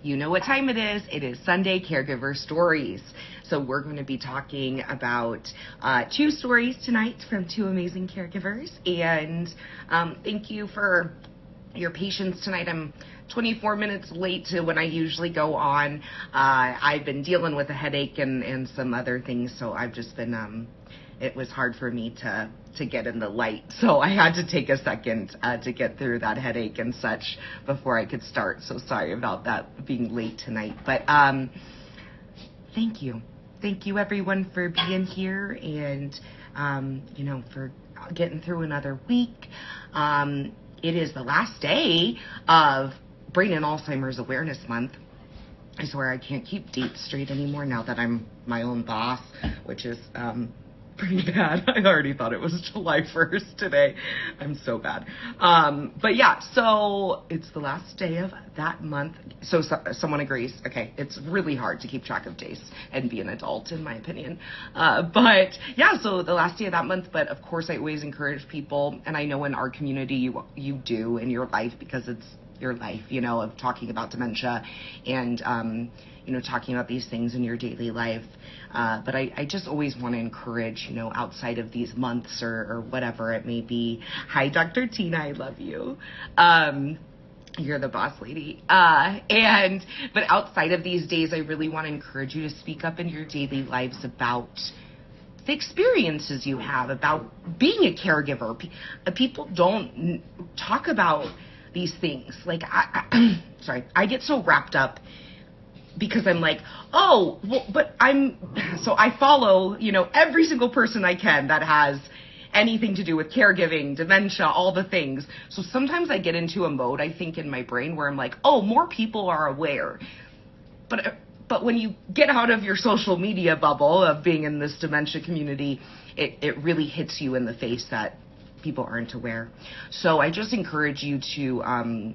You know what time it is. It is Sunday Caregiver Stories. So we're going to be talking about 2 stories tonight from 2 amazing caregivers. And thank you for your patience tonight. I'm 24 minutes late to when I usually go on. I've been dealing with a headache and some other things, so I've just been, it was hard for me to get in the light. So I had to take a second to get through that headache and such before I could start. So sorry about that being late tonight. But thank you. Thank you, everyone, for being here and, for getting through another week. It is the last day of Brain and Alzheimer's Awareness Month. I swear I can't keep dates straight anymore now that I'm my own boss, which is pretty bad. I already thought it was July 1st today. I'm so bad. But yeah, so it's the last day of that month. So someone agrees. Okay, it's really hard to keep track of days and be an adult, in my opinion. But yeah, so the last day of that month. But of course, I always encourage people, and I know in our community you do in your life, because it's your life, of talking about dementia and, talking about these things in your daily life. But I just always want to encourage, outside of these months or whatever it may be. Hi, Dr. Tina, I love you. You're the boss lady. But outside of these days, I really want to encourage you to speak up in your daily lives about the experiences you have, about being a caregiver. People don't talk about these things. Like, I get so wrapped up because I'm like, oh, well, but I follow, every single person I can that has anything to do with caregiving, dementia, all the things. So sometimes I get into a mode, I think, in my brain where I'm like, oh, more people are aware. But when you get out of your social media bubble of being in this dementia community, it really hits you in the face that people aren't aware. So I just encourage you to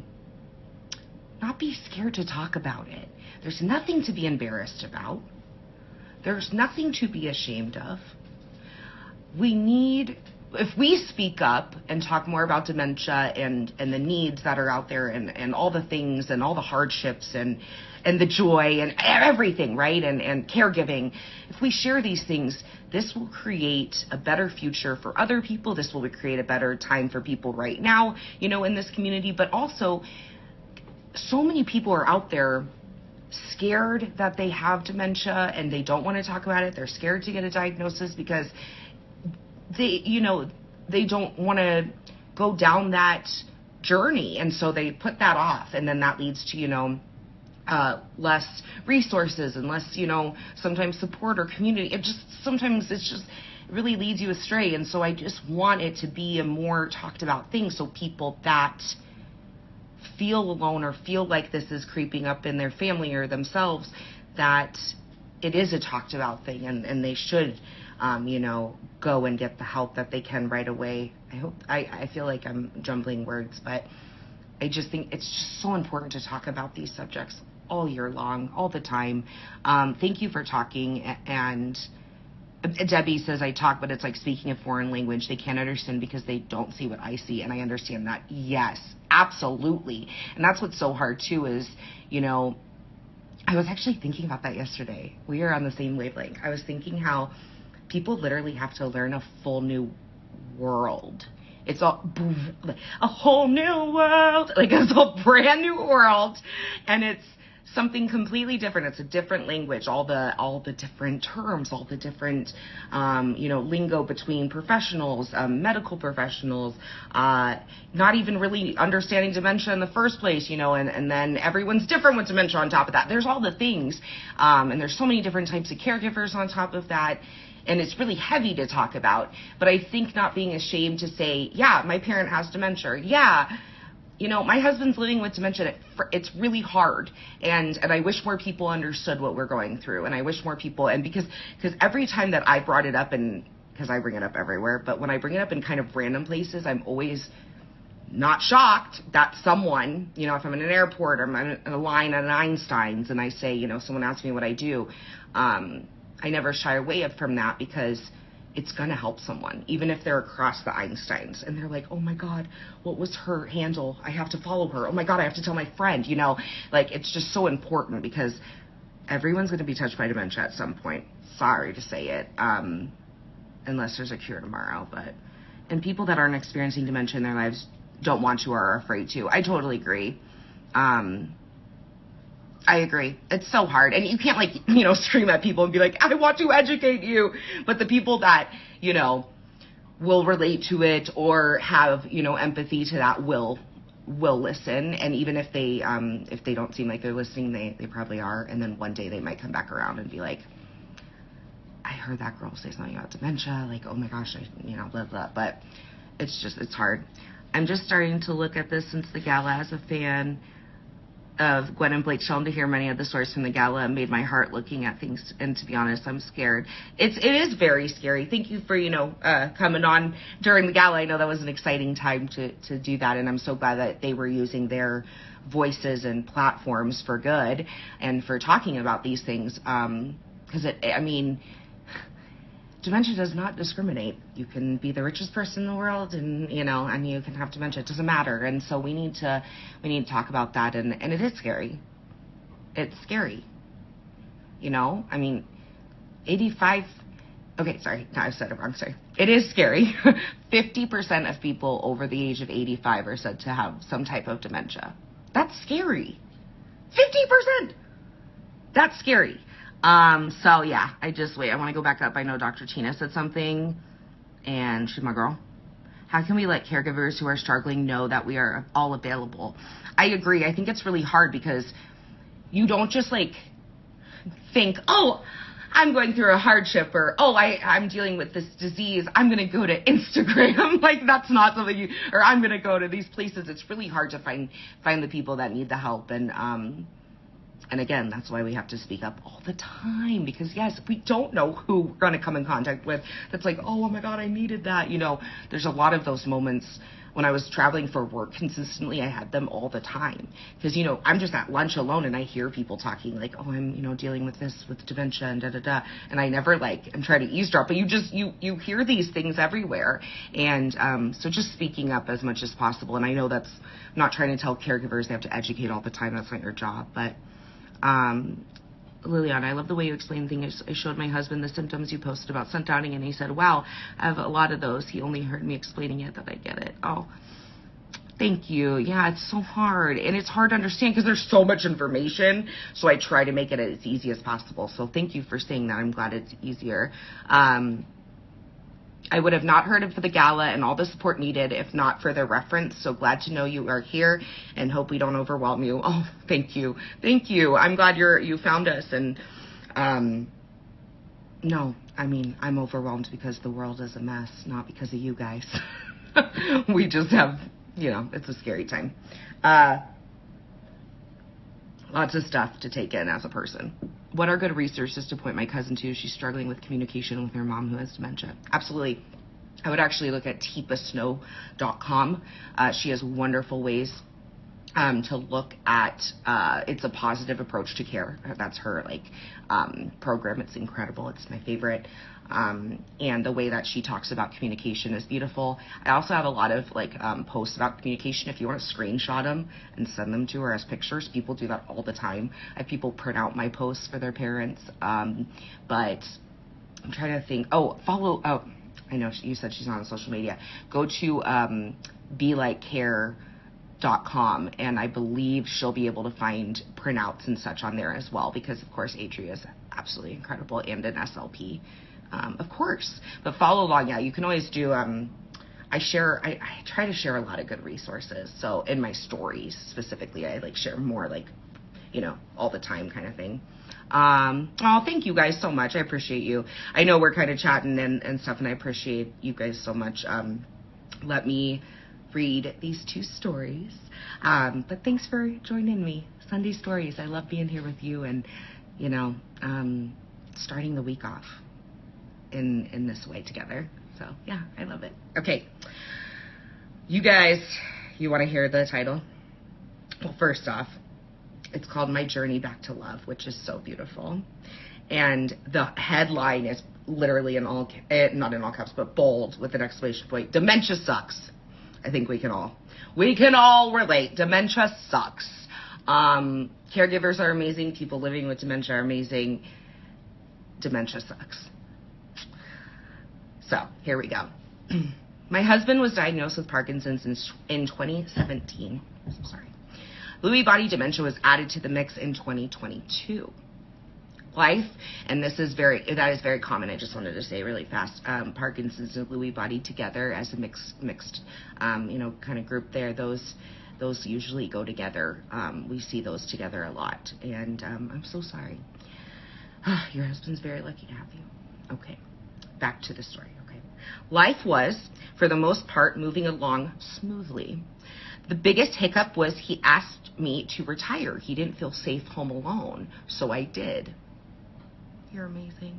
not be scared to talk about it. There's nothing to be embarrassed about. There's nothing to be ashamed of. If we speak up and talk more about dementia and the needs that are out there and all the things and all the hardships and the joy and everything, right? And caregiving, if we share these things, this will create a better future for other people. This will create a better time for people right now, in this community. But also, so many people are out there scared that they have dementia and they don't want to talk about it. They're scared to get a diagnosis because they don't want to go down that journey. And so they put that off. And then that leads to, less resources and less, sometimes support or community. It really leads you astray. And so I just want it to be a more talked about thing, so people that feel alone or feel like this is creeping up in their family or themselves, that it is a talked about thing and they should, go and get the help that they can right away. I feel like I'm jumbling words, but I just think it's just so important to talk about these subjects all year long, all the time. Thank you for talking. And Debbie says, I talk, but it's like speaking a foreign language. They can't understand because they don't see what I see. And I understand that. Yes, absolutely. And that's what's so hard too is, I was actually thinking about that yesterday. We are on the same wavelength. I was thinking how people literally have to learn a full new world. It's a whole new world. Like, it's a brand new world. And it's something completely different. It's a different language, all the different terms, all the different, lingo between professionals, medical professionals, not even really understanding dementia in the first place, and then everyone's different with dementia on top of that. There's all the things, and there's so many different types of caregivers on top of that. And it's really heavy to talk about. But I think not being ashamed to say, yeah, my parent has dementia. Yeah, my husband's living with dementia. It's really hard. And I wish more people understood what we're going through. And I wish more people, and because every time that I brought it up, and because I bring it up everywhere, but when I bring it up in kind of random places, I'm always not shocked that someone, if I'm in an airport or I'm in a line at an Einstein's and I say, someone asks me what I do, I never shy away from that because, it's going to help someone, even if they're across the Einsteins and they're like, oh my God, what was her handle? I have to follow her. Oh my God, I have to tell my friend, you know, like it's just so important because everyone's going to be touched by dementia at some point. Sorry to say it, unless there's a cure tomorrow, and people that aren't experiencing dementia in their lives don't want to or are afraid to. I totally agree. I agree. It's so hard. And you can't like, you know, scream at people and be like, I want to educate you. But the people that, you know, will relate to it or have, you know, empathy to that will listen. And even if they don't seem like they're listening, they probably are. And then one day they might come back around and be like, I heard that girl say something about dementia. Like, oh my gosh, you know, blah, blah. But it's hard. I'm just starting to look at this since the gala as a fan of Gwen and Blake Shelton to hear many of the stories from the gala made my heart looking at things. And to be honest, I'm scared. It is very scary. Thank you for, you know, coming on during the gala. I know that was an exciting time to do that. And I'm so glad that they were using their voices and platforms for good and for talking about these things. Because I mean, dementia does not discriminate. You can be the richest person in the world and, you know, and you can have dementia. It doesn't matter. And so we need to talk about that. And it is scary. It's scary. You know, I mean, 85, okay, sorry. No, I said it wrong. Sorry. It is scary. 50% of people over the age of 85 are said to have some type of dementia. That's scary. 50%. That's scary. So yeah, I want to go back up. I know Dr. Tina said something, and she's my girl. How can we let caregivers who are struggling know that we are all available? I agree. I think it's really hard because you don't just like think, oh, I'm going through a hardship, or oh, I'm dealing with this disease. I'm going to go to Instagram. Like that's not something or I'm going to go to these places. It's really hard to find the people that need the help. And again, that's why we have to speak up all the time, because yes, we don't know who we're going to come in contact with. That's like, oh my God, I needed that. You know, there's a lot of those moments when I was traveling for work consistently. I had them all the time because, you know, I'm just at lunch alone and I hear people talking like, oh, I'm, you know, dealing with this, with dementia and And I never am trying to eavesdrop, but you hear these things everywhere. And so just speaking up as much as possible. And I know I'm not trying to tell caregivers they have to educate all the time. That's not your job, but Liliana, I love the way you explain things. I showed my husband the symptoms you posted about sundowning, and he said, wow, I have a lot of those. He only heard me explaining it, that I get it. Oh, thank you. Yeah, it's so hard, and it's hard to understand because there's so much information, so I try to make it as easy as possible. So thank you for saying that. I'm glad it's easier. I would have not heard of the gala and all the support needed if not for their reference. So glad to know you are here and hope we don't overwhelm you. Oh, thank you. Thank you. I'm glad you found us. And, no, I mean, I'm overwhelmed because the world is a mess, not because of you guys. We just have, you know, it's a scary time. Lots of stuff to take in as a person. What are good resources to point my cousin to? She's struggling with communication with her mom who has dementia. Absolutely. I would actually look at teepasnow.com. She has wonderful ways to look at. It's a positive approach to care. That's her program. It's incredible. It's my favorite. And the way that she talks about communication is beautiful. I also have a lot of posts about communication. If you want to screenshot them and send them to her as pictures, people do that all the time. I have people print out my posts for their parents. But I'm trying to think. I know you said she's not on social media. Go to BeLikeCare.com, and I believe she'll be able to find printouts and such on there as well, because of course Adria is absolutely incredible and an SLP. Of course, but follow along. Yeah, you can always do, I try to share a lot of good resources. So in my stories specifically, I share more all the time kind of thing. Thank you guys so much. I appreciate you. I know we're kind of chatting and stuff, and I appreciate you guys so much. Let me read these two stories. But thanks for joining me. Sunday Stories. I love being here with you and, starting the week off in this way together. So yeah, I love it. Okay. You guys, you want to hear the title? Well, first off, it's called My Journey Back to Love, which is so beautiful. And the headline is literally in all, not in all caps, but bold with an exclamation point. Dementia sucks. I think we can all relate. Dementia sucks. Caregivers are amazing. People living with dementia are amazing. Dementia sucks. So here we go. My husband was diagnosed with Parkinson's in 2017. Sorry. Lewy body dementia was added to the mix in 2022. Life, and that is very common. I just wanted to say really fast. Parkinson's and Lewy body together as a mixed, kind of group there. Those usually go together. We see those together a lot, and I'm so sorry. Your husband's very lucky to have you. Okay, back to the story. Okay, life was, for the most part, moving along smoothly. The biggest hiccup was he asked me to retire. He didn't feel safe home alone, so I did. You're amazing.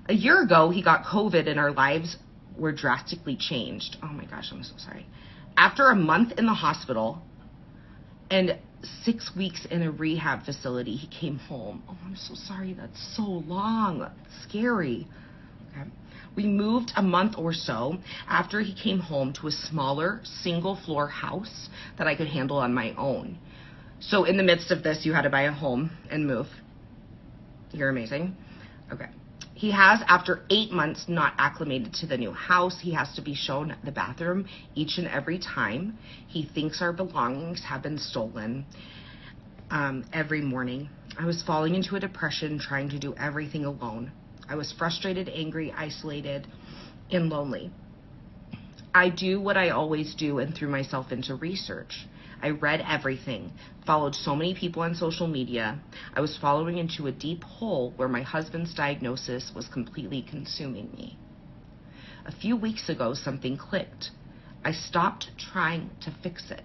A year ago, he got COVID and our lives were drastically changed. Oh my gosh, I'm so sorry. After a month in the hospital and 6 weeks in a rehab facility, he came home. Oh, I'm so sorry. That's so long. That's scary. Okay. We moved a month or so after he came home to a smaller single-floor house that I could handle on my own. So in the midst of this, you had to buy a home and move. You're amazing. Okay. He has, after 8 months, not acclimated to the new house. He has to be shown the bathroom each and every time. He thinks our belongings have been stolen every morning. I was falling into a depression, trying to do everything alone. I was frustrated, angry, isolated, and lonely. I do what I always do and threw myself into research. I read everything, followed so many people on social media. I was falling into a deep hole where my husband's diagnosis was completely consuming me. A few weeks ago, something clicked. I stopped trying to fix it.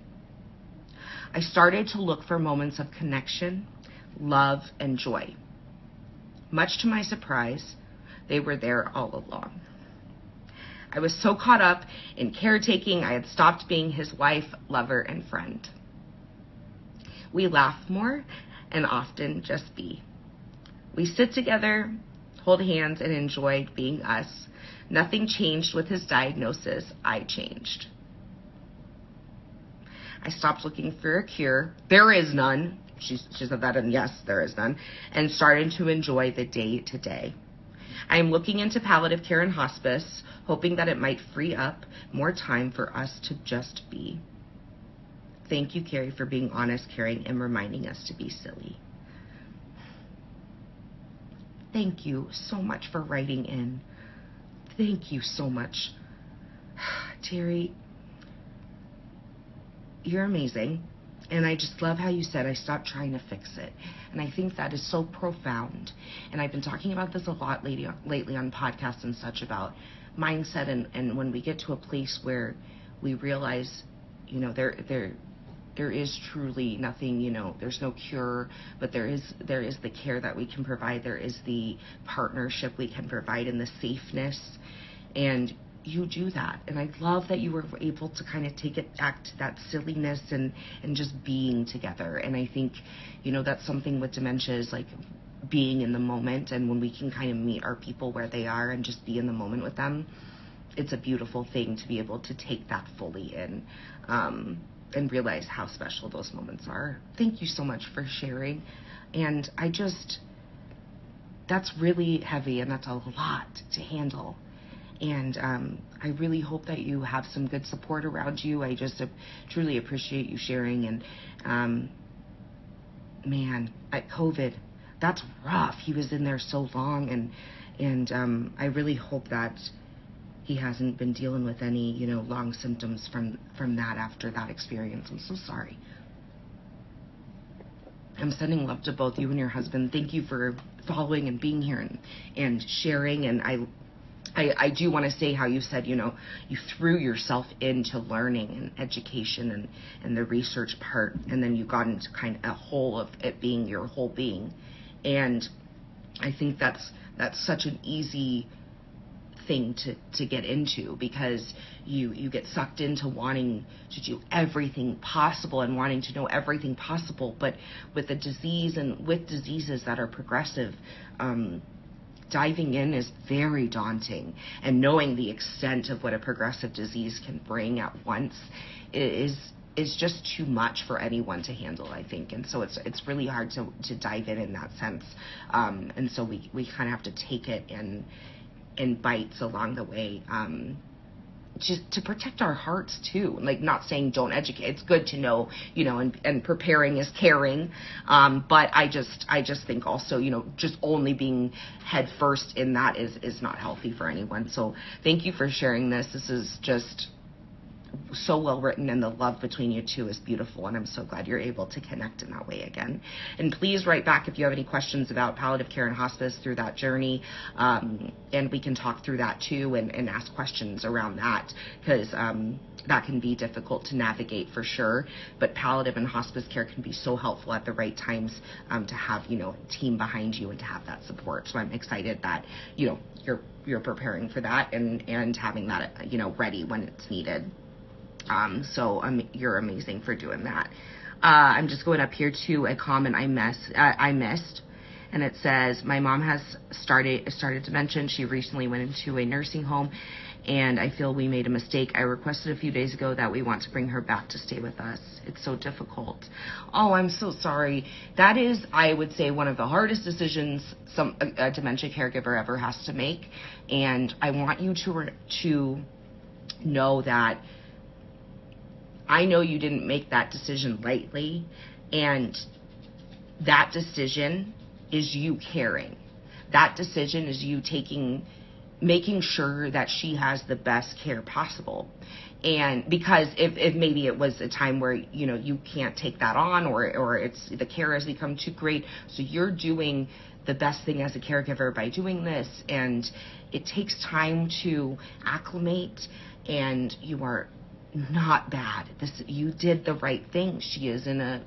I started to look for moments of connection, love, and joy. Much to my surprise, they were there all along. I was so caught up in caretaking, I had stopped being his wife, lover, and friend. We laugh more and often just be. We sit together, hold hands, and enjoy being us. Nothing changed with his diagnosis. I changed. I stopped looking for a cure. There is none. She said that, and yes, there is none. And started to enjoy the day to day. I am looking into palliative care and hospice, hoping that it might free up more time for us to just be. Thank you, Carrie, for being honest, caring, and reminding us to be silly. Thank you so much for writing in. Thank you so much. Terry, you're amazing. And I just love how you said, I stopped trying to fix it. And I think that is so profound. And I've been talking about this a lot lately on podcasts and such, about mindset, and when we get to a place where we realize, there is truly nothing, there's no cure, but there is the care that we can provide. There is the partnership we can provide and the safeness. And you do that, and I love that you were able to kind of take it back to that silliness and just being together. And I think, that's something with dementia, is like being in the moment, and when we can kind of meet our people where they are and just be in the moment with them, it's a beautiful thing to be able to take that fully in and realize how special those moments are. Thank you so much for sharing. And that's really heavy, and that's a lot to handle. And I really hope that you have some good support around you. I just truly appreciate you sharing. And man, at COVID, that's rough. He was in there so long, and I really hope that he hasn't been dealing with any, long symptoms from that after that experience. I'm so sorry. I'm sending love to both you and your husband. Thank you for following and being here and sharing. And I do want to say how you said, you threw yourself into learning and education and the research part, and then you got into kind of a whole of it being your whole being. And I think that's such an easy thing to get into, because you get sucked into wanting to do everything possible and wanting to know everything possible. But with a disease and with diseases that are progressive, diving in is very daunting, and knowing the extent of what a progressive disease can bring at once is just too much for anyone to handle, I think. And so it's really hard to dive in that sense. And so we kind of have to take it in bites along the way. Just to protect our hearts too. Like, not saying don't educate. It's good to know, and preparing is caring. But I just think also, just only being head first in that is not healthy for anyone. So thank you for sharing this. This is just so well written, and the love between you two is beautiful, and I'm so glad you're able to connect in that way again. And please write back if you have any questions about palliative care and hospice through that journey, and we can talk through that too, and ask questions around that, because that can be difficult to navigate for sure, but palliative and hospice care can be so helpful at the right times, to have a team behind you and to have that support. So I'm excited that you're preparing for that and having that ready when it's needed. So you're amazing for doing that. I'm just going up here to a comment I missed, and it says, my mom has started dementia. She recently went into a nursing home, and I feel we made a mistake. I requested a few days ago that we want to bring her back to stay with us. It's so difficult. Oh, I'm so sorry. That is, I would say, one of the hardest decisions a dementia caregiver ever has to make, and I want you to know that I know you didn't make that decision lightly, and that decision is you caring. That decision is you making sure that she has the best care possible. And because if maybe it was a time where you can't take that on, or it's the care has become too great, so you're doing the best thing as a caregiver by doing this, and it takes time to acclimate, and you are not bad. You did the right thing. She is in a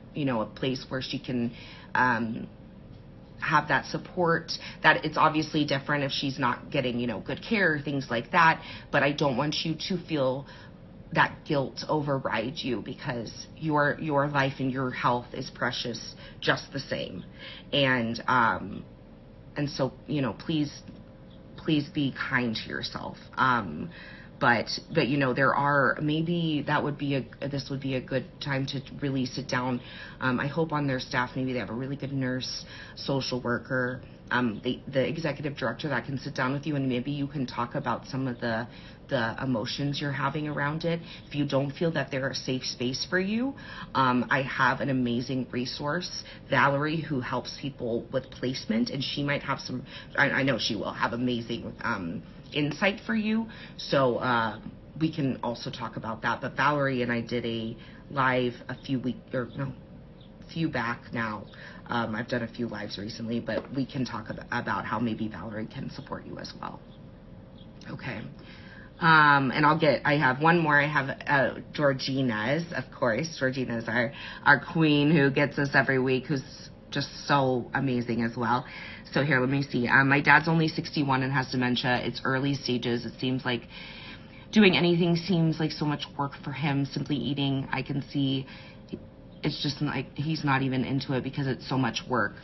place where she can have that support. That it's obviously different if she's not getting good care, things like that. But I don't want you to feel that guilt override you, because your life and your health is precious just the same. And so please be kind to yourself. But there are, maybe this would be a good time to really sit down. I hope on their staff, maybe they have a really good nurse, social worker, the executive director that can sit down with you, and maybe you can talk about some of the emotions you're having around it. If you don't feel that they're a safe space for you, I have an amazing resource, Valerie, who helps people with placement, and she might have I know she will have amazing insight for you. So we can also talk about that. But Valerie and I did a live a few back now. I've done a few lives recently, but we can talk about how maybe Valerie can support you as well. Okay. And I have one more. I have Georgina's, of course. Georgina's our queen who gets us every week, who's just so amazing as well. So here, let me see. My dad's only 61 and has dementia. It's early stages. It seems like doing anything seems like so much work for him. Simply eating, I can see it's just like he's not even into it because it's so much work.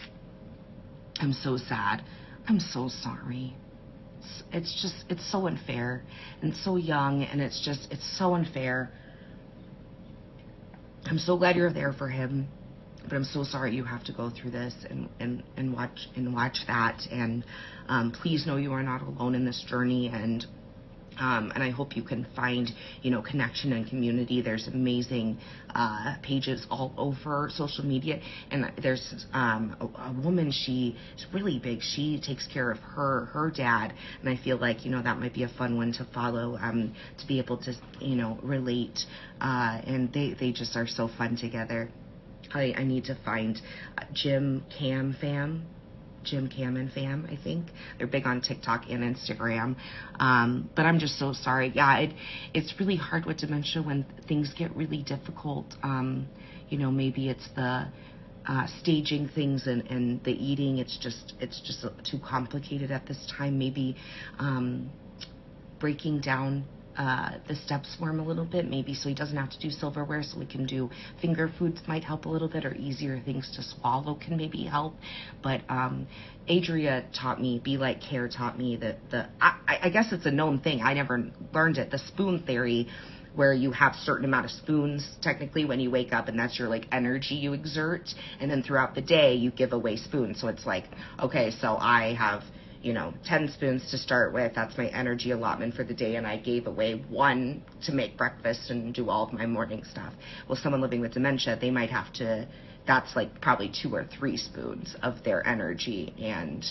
I'm so sad. I'm so sorry. It's so unfair, and so young, and it's so unfair. I'm so glad you're there for him, but I'm so sorry you have to go through this and watch that. And please know you are not alone in this journey, and I hope you can find connection and community. There's amazing pages all over social media, and there's a woman, she's really big. She takes care of her dad, and I feel like that might be a fun one to follow, to be able to relate, and they just are so fun together. I need to find Jim Cam and Fam, I think. They're big on TikTok and Instagram. But I'm just so sorry. Yeah, it's really hard with dementia when things get really difficult. Maybe it's the staging things and the eating. It's just too complicated at this time. Maybe breaking down the steps for him a little bit, maybe so he doesn't have to do silverware, so we can do finger foods might help a little bit, or easier things to swallow can maybe help. But Adria taught me, Be Like Care taught me that I guess it's a known thing. I never learned it. The spoon theory, where you have certain amount of spoons technically when you wake up, and that's your like energy you exert, and then throughout the day you give away spoons. So it's like, okay, so I have 10 spoons to start with. That's my energy allotment for the day, and I gave away 1 to make breakfast and do all of my morning stuff. Well, someone living with dementia, they might have to, that's like probably 2 or 3 spoons of their energy and,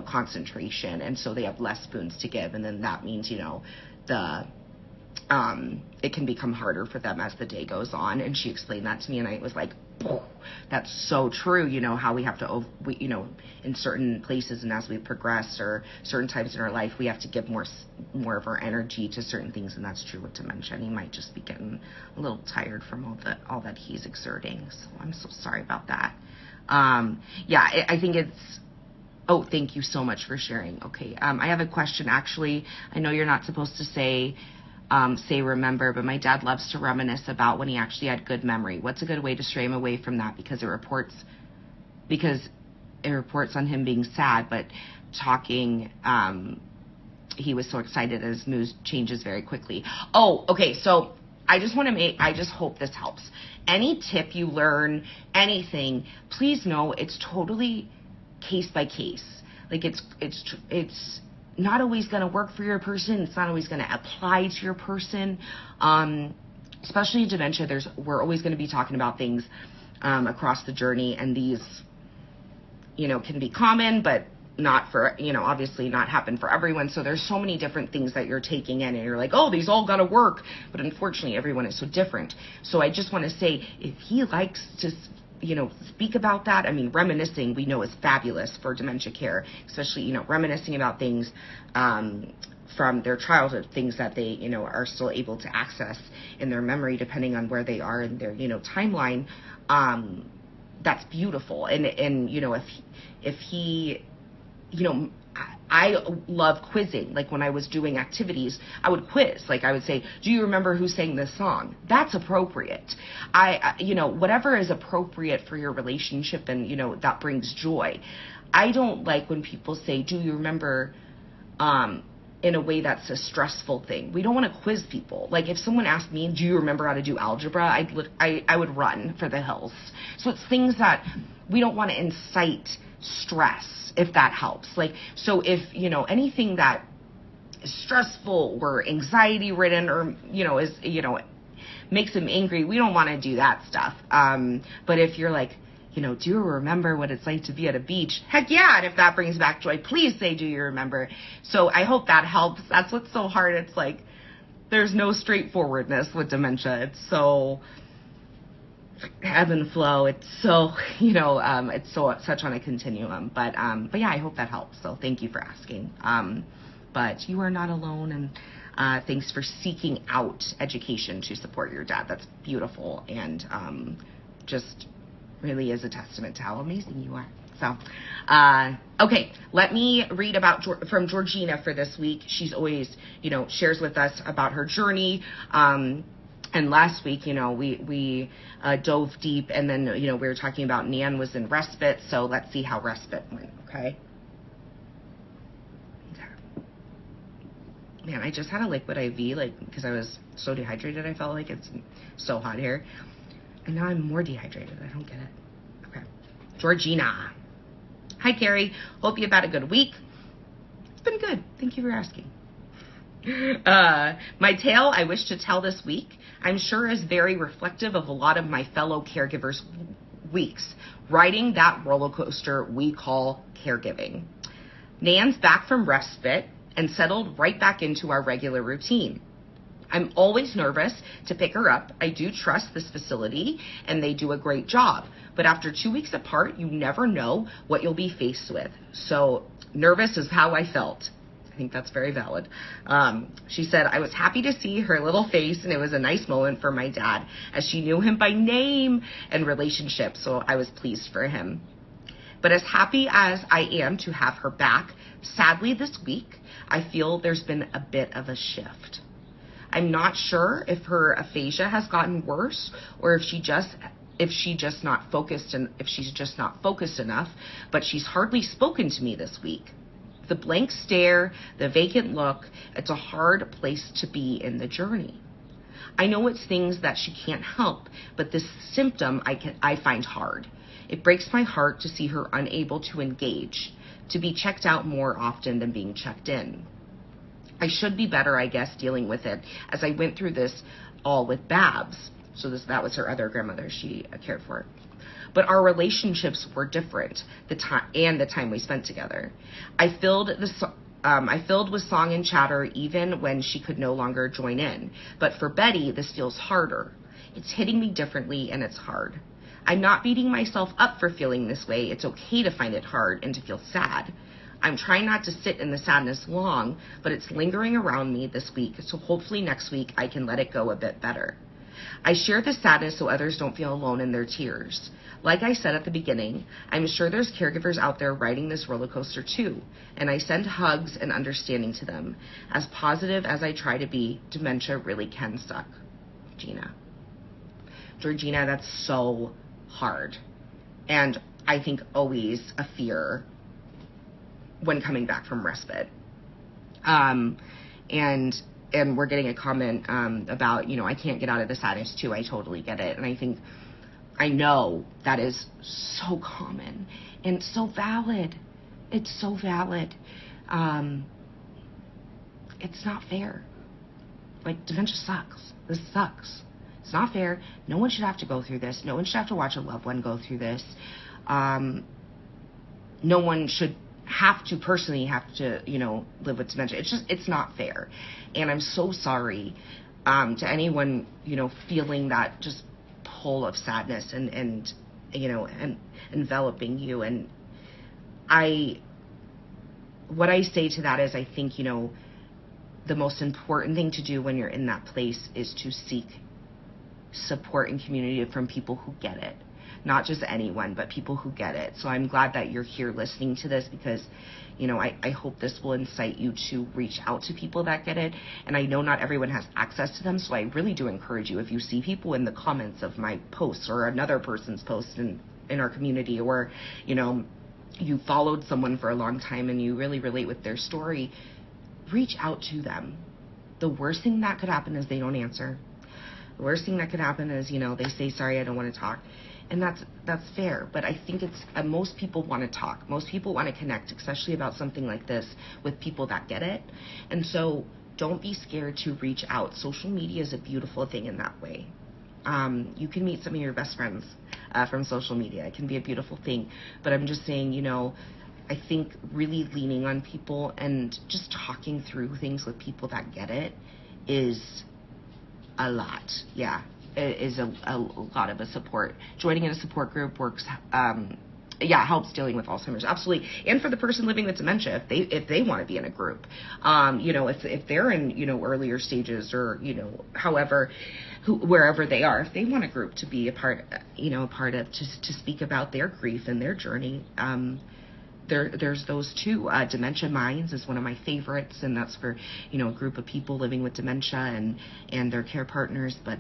concentration. And so they have less spoons to give. And then that means, it can become harder for them as the day goes on. And she explained that to me, and I was like, oh, that's so true. How we have to, in certain places, and as we progress, or certain times in our life, we have to give more of our energy to certain things. And that's true with dementia. And he might just be getting a little tired from all that he's exerting. So I'm so sorry about that. I think it's, oh, thank you so much for sharing. Okay. I have a question, actually. I know you're not supposed to say remember, but my dad loves to reminisce about when he actually had good memory. What's a good way to stray him away from that? Because it reports on him being sad, but talking, he was so excited as his mood changes very quickly. Oh, okay. So I just hope this helps. Any tip you learn, anything, please know it's totally case by case. Like it's not always going to work for your person. It's not always going to apply to your person. Especially in dementia, we're always going to be talking about things across the journey, and these, can be common, but not for, obviously not happen for everyone. So there's so many different things that you're taking in, and you're like, oh, these all got to work. But unfortunately, everyone is so different. So I just want to say, if he likes to speak about that. I mean, reminiscing, we know, is fabulous for dementia care, especially, reminiscing about things from their childhood, things that they, are still able to access in their memory, depending on where they are in their, timeline. That's beautiful. And if he, I love quizzing. Like when I was doing activities, I would quiz. Like I would say, do you remember who sang this song? That's appropriate. Whatever is appropriate for your relationship, and, that brings joy. I don't like when people say, do you remember, in a way that's a stressful thing. We don't want to quiz people. Like if someone asked me, do you remember how to do algebra? I would run for the hills. So it's things that we don't want to incite stress, if that helps. Like, so if, anything that is stressful or anxiety ridden, or, is, makes them angry, we don't want to do that stuff. But if you're like, do you remember what it's like to be at a beach? Heck yeah. And if that brings back joy, please say, do you remember? So I hope that helps. That's what's so hard. It's like, there's no straightforwardness with dementia. It's so ebb and flow. It's so, it's so such on a continuum. But yeah, I hope that helps. So thank you for asking. But you are not alone, and thanks for seeking out education to support your dad. That's beautiful, and just really is a testament to how amazing you are. So, okay, let me read from Georgina for this week. She's always, shares with us about her journey. And last week, we dove deep, and then, we were talking about Nan was in respite. So let's see how respite went, okay? Man, I just had a liquid IV, because I was so dehydrated. I felt like it's so hot here. And now I'm more dehydrated. I don't get it. Okay. Georgina. Hi, Carrie. Hope you've had a good week. It's been good. Thank you for asking. My tale I wish to tell this week, I'm sure, is very reflective of a lot of my fellow caregivers' weeks, riding that roller coaster we call caregiving. Nan's back from respite and settled right back into our regular routine. I'm always nervous to pick her up. I do trust this facility, and they do a great job. But after 2 weeks apart, you never know what you'll be faced with. So nervous is how I felt. I think that's very valid. She said, I was happy to see her little face, and it was a nice moment for my dad, as she knew him by name and relationship, so I was pleased for him. But as happy as I am to have her back, sadly this week, I feel there's been a bit of a shift. I'm not sure if her aphasia has gotten worse or if she's just not focused enough, but she's hardly spoken to me this week. The blank stare, the vacant look, it's a hard place to be in the journey. I know it's things that she can't help, but this symptom I find hard. It breaks my heart to see her unable to engage, to be checked out more often than being checked in. I should be better, I guess, dealing with it, as I went through this all with Babs. So that was her other grandmother she cared for. But our relationships were different, the time we spent together. I filled with song and chatter even when she could no longer join in. But for Betty, this feels harder. It's hitting me differently, and it's hard. I'm not beating myself up for feeling this way. It's okay to find it hard and to feel sad. I'm trying not to sit in the sadness long, but it's lingering around me this week, so hopefully next week I can let it go a bit better. I share the sadness so others don't feel alone in their tears. Like I said at the beginning, I'm sure there's caregivers out there riding this roller coaster too, and I send hugs and understanding to them. As positive as I try to be, dementia really can suck. Gina. Georgina, that's so hard. And I think always a fear when coming back from respite. And we're getting a comment about, I can't get out of the sadness too. I totally get it. And I know that is so common and so valid. It's so valid. It's not fair. Like, dementia sucks. This sucks. It's not fair. No one should have to go through this. No one should have to watch a loved one go through this. No one should personally have to, live with dementia. It's not fair. And I'm so sorry to anyone, feeling that just pull of sadness and enveloping you. And what I say to that is, I think, the most important thing to do when you're in that place is to seek support and community from people who get it. Not just anyone, but people who get it. So I'm glad that you're here listening to this, because, I hope this will incite you to reach out to people that get it. And I know not everyone has access to them, so I really do encourage you, if you see people in the comments of my posts or another person's post in our community, or, you followed someone for a long time and you really relate with their story, reach out to them. The worst thing that could happen is they don't answer. The worst thing that could happen is, they say, sorry, I don't want to talk. And that's fair. But I think most people want to talk. Most people want to connect, especially about something like this, with people that get it. And so don't be scared to reach out. Social media is a beautiful thing in that way. You can meet some of your best friends from social media. It can be a beautiful thing. But I'm just saying, I think really leaning on people and just talking through things with people that get it is a lot. Yeah, it is a lot of a support. Joining in a support group works, helps dealing with Alzheimer's, absolutely. And for the person living with dementia, if they want to be in a group, if they're in, earlier stages, or, wherever they are, if they want a group to be a part of, to speak about their grief and their journey, there's those too. Dementia Minds is one of my favorites, and that's for, a group of people living with dementia and their care partners, but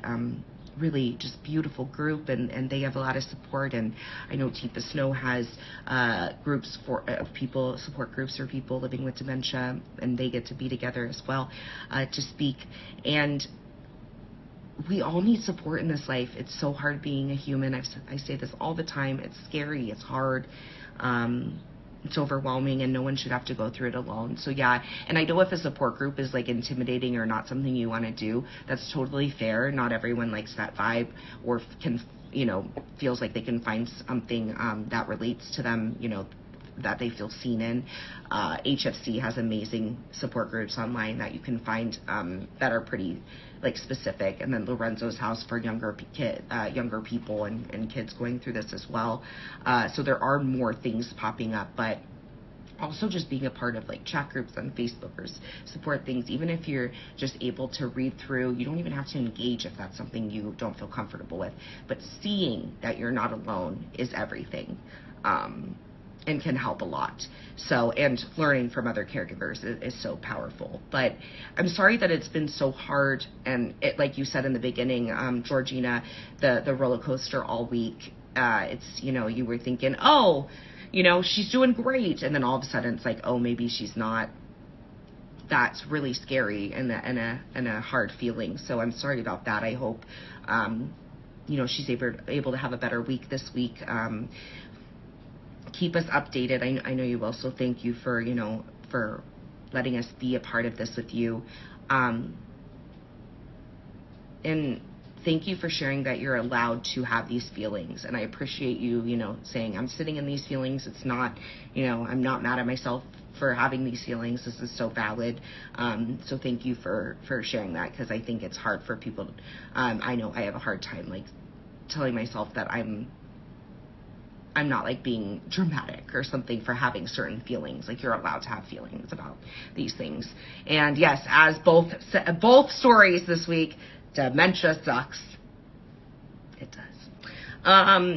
really just beautiful group, and they have a lot of support. And I know Tifa Snow has groups support groups for people living with dementia, and they get to be together as well to speak. And we all need support in this life. It's so hard being a human. I say this all the time. It's scary. It's hard. It's overwhelming, and no one should have to go through it alone. So yeah, and I know if a support group is like intimidating or not something you want to do, that's totally fair. Not everyone likes that vibe, or can, feels like they can find something that relates to them, that they feel seen in. HFC has amazing support groups online that you can find that are pretty specific, and then Lorenzo's House for younger people and kids going through this as well. So there are more things popping up, but also just being a part of chat groups on Facebook or support things, even if you're just able to read through. You don't even have to engage if that's something you don't feel comfortable with, but seeing that you're not alone is everything. and can help a lot. So, and learning from other caregivers is so powerful. But I'm sorry that it's been so hard, and it, like you said in the beginning, Georgina, the roller coaster all week. It's, you know, you were thinking, oh, you know, she's doing great, and then all of a sudden it's like, oh, maybe she's not. That's really scary and a hard feeling. So I'm sorry about that. I hope, you know, she's able to have a better week this week. Keep us updated. I know you will. So thank you for, you know, for letting us be a part of this with you. And thank you for sharing that you're allowed to have these feelings. And I appreciate you, you know, saying I'm sitting in these feelings. It's not, you know, I'm not mad at myself for having these feelings. This is so valid. So thank you for sharing that, because I think it's hard for people to, I know I have a hard time like telling myself that I'm not like being dramatic or something for having certain feelings. Like, you're allowed to have feelings about these things. And yes, as both stories this week, dementia sucks. It does.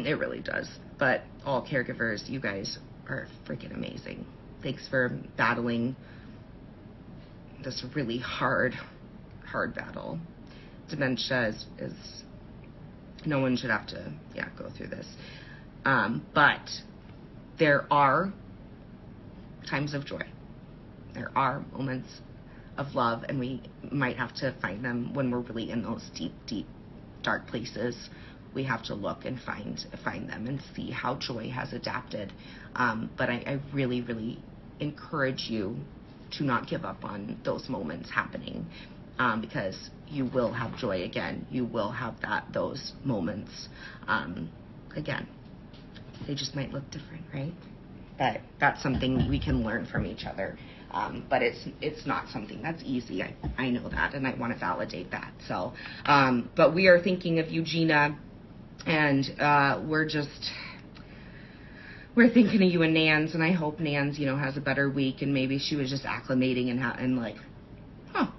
It really does. But all caregivers, you guys are freaking amazing. Thanks for battling this really hard battle. Dementia is no one should have to, go through this. But there are times of joy. There are moments of love, and we might have to find them when we're really in those deep, dark places. We have to look and find them and see how joy has adapted. But I really, really encourage you to not give up on those moments happening, because you will have joy again. You will have those moments again. They just might look different, right? But that's something we can learn from each other. But it's not something that's easy. I know that, and I want to validate that. So, but we are thinking of you, Gina, and we're thinking of you and Nans, and I hope Nans, has a better week, and maybe she was just acclimating and like,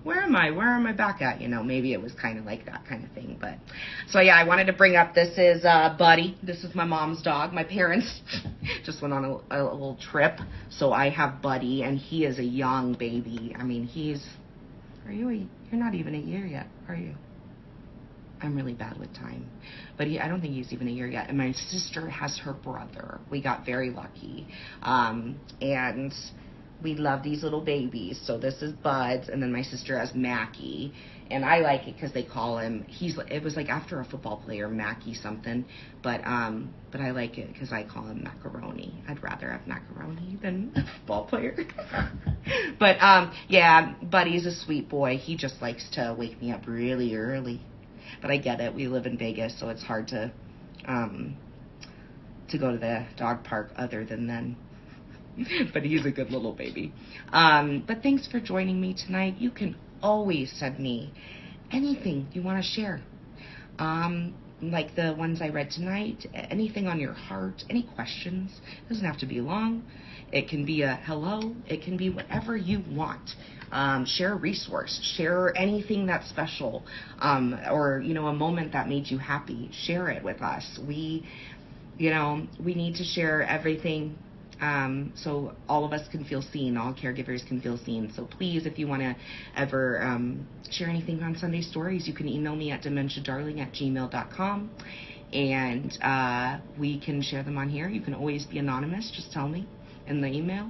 where am I back at? Maybe it was kind of like that kind of thing. But so I wanted to bring up, this is Buddy. This is my mom's dog. My parents just went on a little trip, so I have Buddy, and he is a young baby. I mean, you're not even a year yet, are you? I'm really bad with time, but I don't think he's even a year yet. And my sister has her brother. We got very lucky, and we love these little babies. So this is Buds, and then my sister has Mackie, and I like it because they call him. It was like after a football player, Mackie something, but I like it because I call him Macaroni. I'd rather have macaroni than a football player. But Buddy's a sweet boy. He just likes to wake me up really early. But I get it. We live in Vegas, so it's hard to go to the dog park other than then. But he's a good little baby. But thanks for joining me tonight. You can always send me anything you want to share. Like the ones I read tonight, anything on your heart, any questions. It doesn't have to be long. It can be a hello. It can be whatever you want. Share a resource. Share anything that's special, or a moment that made you happy. Share it with us. We need to share everything, so all of us can feel seen. All caregivers can feel seen. So please, if you want to ever share anything on Sunday Stories, you can email me at dementiadarling@gmail.com, and we can share them on here. You can always be anonymous. Just tell me in the email,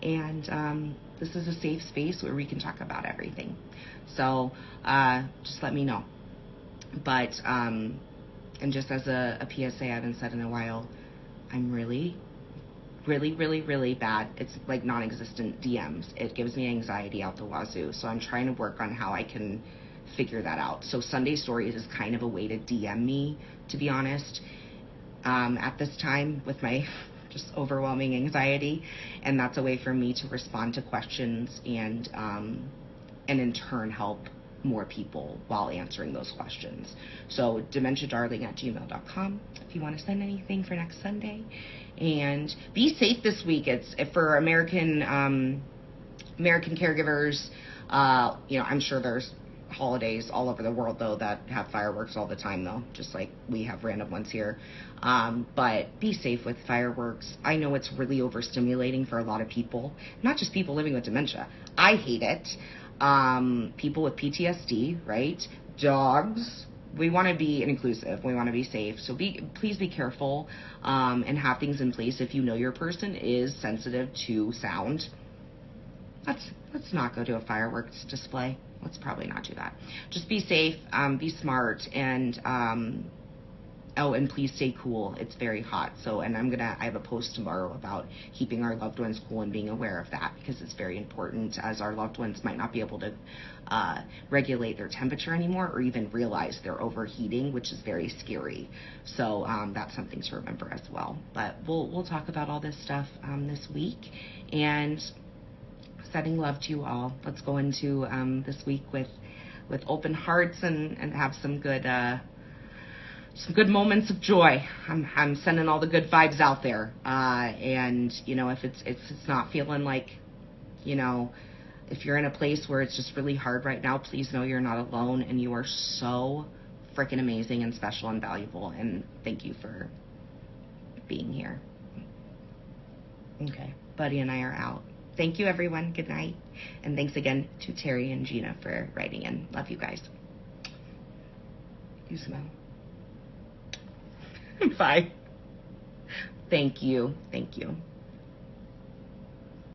and this is a safe space where we can talk about everything. So just let me know. But and just as a PSA, I haven't said in a while, I'm really bad. It's like non-existent DMs. It gives me anxiety out the wazoo. So I'm trying to work on how I can figure that out. So Sunday Stories is kind of a way to DM me, to be honest, at this time with my just overwhelming anxiety, and that's a way for me to respond to questions and in turn help more people while answering those questions. So dementiadarling@gmail.com if you want to send anything for next Sunday. And be safe this week. It's for American caregivers. I'm sure there's holidays all over the world, though, that have fireworks all the time, though, just like we have random ones here. But be safe with fireworks. I know it's really overstimulating for a lot of people, not just people living with dementia. I hate it. People with PTSD, right? Dogs. We want to be inclusive. We want to be safe. So please be careful, and have things in place if you know your person is sensitive to sound. Let's not go to a fireworks display. Let's probably not do that. Just be safe, be smart, and and please stay cool. It's very hot. So, and I have a post tomorrow about keeping our loved ones cool and being aware of that, because it's very important, as our loved ones might not be able to regulate their temperature anymore, or even realize they're overheating, which is very scary. So that's something to remember as well. But we'll talk about all this stuff this week, and sending love to you all. Let's go into this week with open hearts and have some good moments of joy. I'm sending all the good vibes out there. And if it's not feeling like, if you're in a place where it's just really hard right now, please know you're not alone, and you are so freaking amazing and special and valuable. And thank you for being here. Okay, Buddy and I are out. Thank you, everyone. Good night. And thanks again to Terry and Gina for writing in. Love you guys. You smell. Bye. Thank you. Thank you.